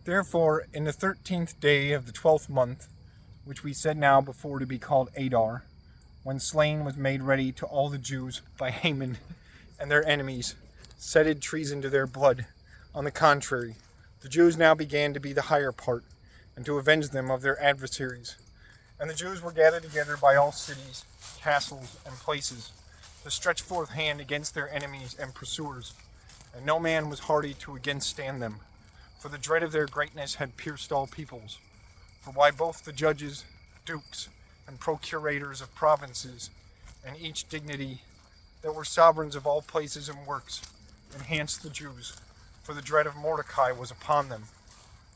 Therefore, in the 13th day of the 12th month, which we said now before to be called Adar, when slain was made ready to all the Jews by Haman and their enemies, setted treason to their blood. On the contrary, the Jews now began to be the higher part, and to avenge them of their adversaries. And the Jews were gathered together by all cities, castles, and places, to stretch forth hand against their enemies and pursuers. And no man was hardy to against stand them, for the dread of their greatness had pierced all peoples. For why both the judges, dukes, and procurators of provinces, and each dignity that were sovereigns of all places and works, enhanced the Jews, for the dread of Mordecai was upon them,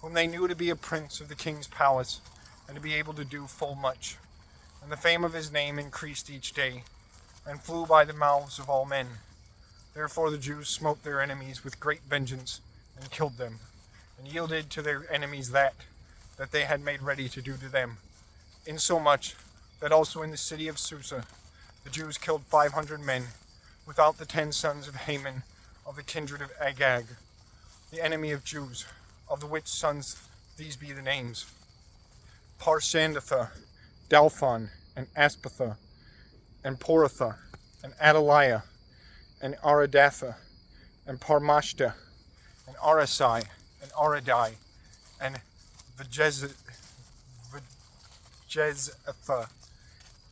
whom they knew to be a prince of the king's palace, and to be able to do full much. And the fame of his name increased each day, and flew by the mouths of all men. Therefore the Jews smote their enemies with great vengeance, and killed them, and yielded to their enemies that they had made ready to do to them, insomuch that also in the city of Susa the Jews killed 500 men, without the 10 sons of Haman of the kindred of Agag, the enemy of Jews, of the which sons these be the names: Parshandatha, Dalphon, and Aspatha, and Poratha, and Adaliah, and Aradatha, and Parmashta, and Arasai, and Aradai, and Vajezatha.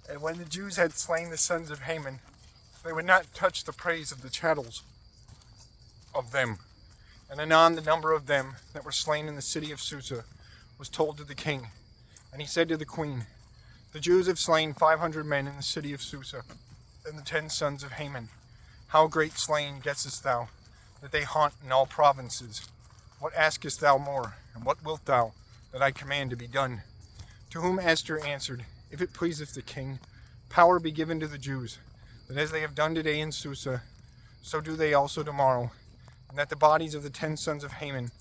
And when the Jews had slain the sons of Haman, they would not touch the praise of the chattels of them. And anon the number of them that were slain in the city of Susa was told to the king. And he said to the queen, The Jews have slain 500 men in the city of Susa, and the 10 sons of Haman. How great slain guessest thou, that they haunt in all provinces? What askest thou more, and what wilt thou that I command to be done? To whom Esther answered, If it pleaseth the king, power be given to the Jews, that as they have done today in Susa, so do they also tomorrow, and that the bodies of the 10 sons of Haman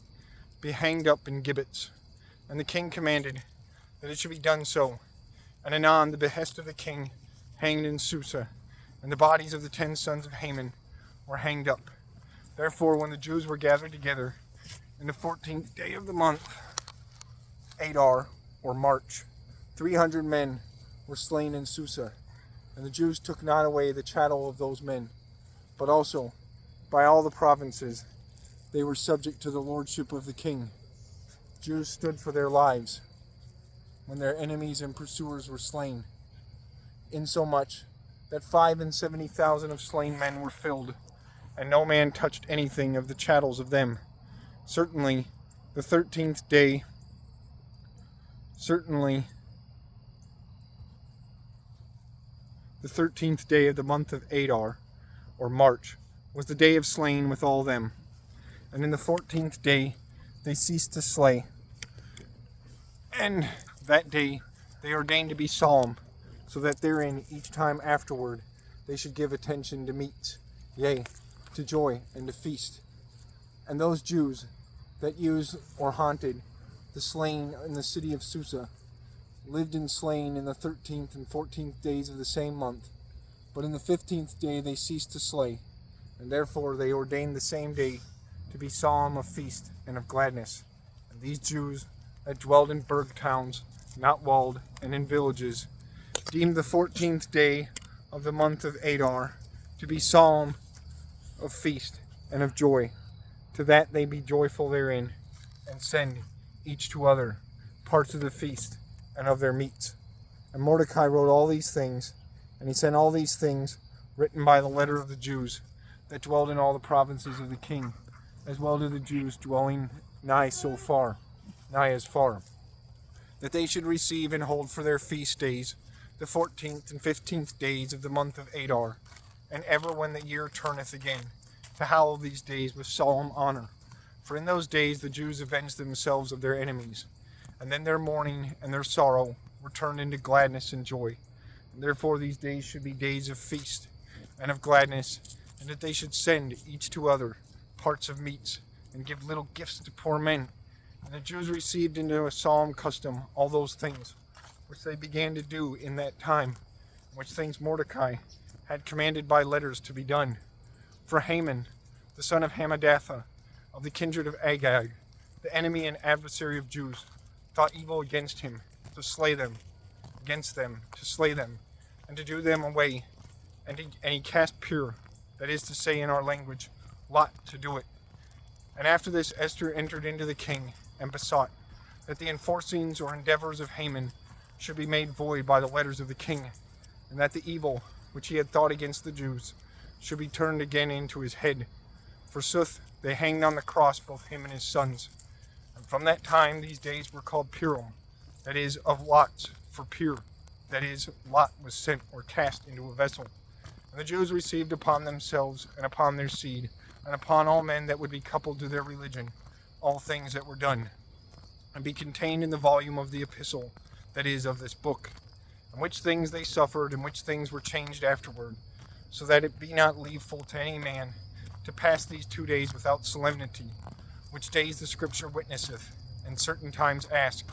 be hanged up in gibbets. And the king commanded that it should be done so. And anon the behest of the king hanged in Susa, and the bodies of the 10 sons of Haman were hanged up. Therefore, when the Jews were gathered together in the 14th day of the month, Adar, or March, 300 men were slain in Susa, and the Jews took not away the chattel of those men, but also, by all the provinces, they were subject to the lordship of the king. Jews stood for their lives when their enemies and pursuers were slain, insomuch that 75,000 of slain men were filled, and no man touched anything of the chattels of them. Certainly, the 13th day of the month of Adar, or March, was the day of slaying with all them. And in the 14th day they ceased to slay. And that day they ordained to be solemn, so that therein each time afterward they should give attention to meats, yea, to joy and to feast. And those Jews that used or haunted the slain in the city of Susa lived in slain in the 13th and 14th days of the same month. But in the 15th day they ceased to slay, and therefore they ordained the same day to be solemn of feast and of gladness. And these Jews that dwelled in burg towns, not walled, and in villages, deemed the 14th day of the month of Adar to be solemn of feast and of joy, to that they be joyful therein, and send each to other parts of the feast and of their meats. And Mordecai wrote all these things, and he sent all these things written by the letter of the Jews that dwelled in all the provinces of the king, as well to the Jews dwelling nigh as far, that they should receive and hold for their feast days the 14th and 15th days of the month of Adar, and ever when the year turneth again, to hallow these days with solemn honor. For in those days the Jews avenged themselves of their enemies, and then their mourning and their sorrow were turned into gladness and joy. And therefore these days should be days of feast and of gladness, and that they should send each to other parts of meats, and give little gifts to poor men. And the Jews received into a solemn custom all those things which they began to do in that time, which things Mordecai had commanded by letters to be done. For Haman, the son of Hammedatha, of the kindred of Agag, the enemy and adversary of Jews, thought evil against him, to slay them, against them, to slay them, and to do them away. And he cast Pur, that is to say in our language, Lot, to do it. And after this Esther entered into the king, and besought that the enforcings or endeavors of Haman should be made void by the letters of the king, and that the evil which he had thought against the Jews should be turned again into his head. Forsooth, they hanged on the cross both him and his sons. And from that time these days were called Purim, that is, of lots, for Pur, that is, Lot was sent or cast into a vessel. And the Jews received upon themselves and upon their seed, and upon all men that would be coupled to their religion, all things that were done, and be contained in the volume of the epistle, that is, of this book, and which things they suffered, and which things were changed afterward, so that it be not leaveful to any man to pass these 2 days without solemnity, which days the Scripture witnesseth, and certain times ask,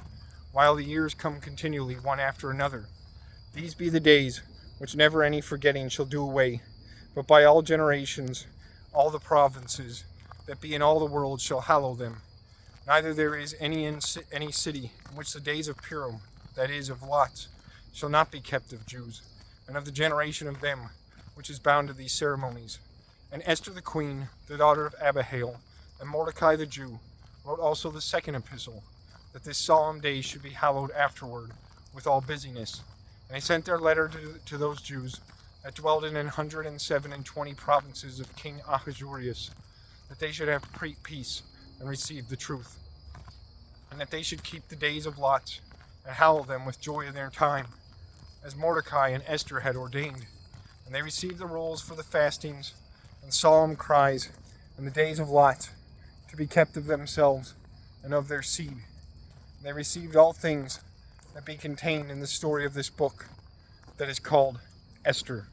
while the years come continually one after another. These be the days which never any forgetting shall do away, but by all generations, all the provinces that be in all the world shall hallow them. Neither there is any city in which the days of Purim, that is, of lots, shall not be kept of Jews, and of the generation of them which is bound to these ceremonies. And Esther the queen, the daughter of Abihail, and Mordecai the Jew, wrote also the second epistle, that this solemn day should be hallowed afterward with all busyness. And they sent their letter to those Jews that dwelled in 127 provinces of King Ahasuerus, that they should have peace and receive the truth, and that they should keep the days of lots and hallow them with joy in their time, as Mordecai and Esther had ordained. And they received the rules for the fastings and solemn cries and the days of lots to be kept of themselves and of their seed. And they received all things that be contained in the story of this book that is called Esther.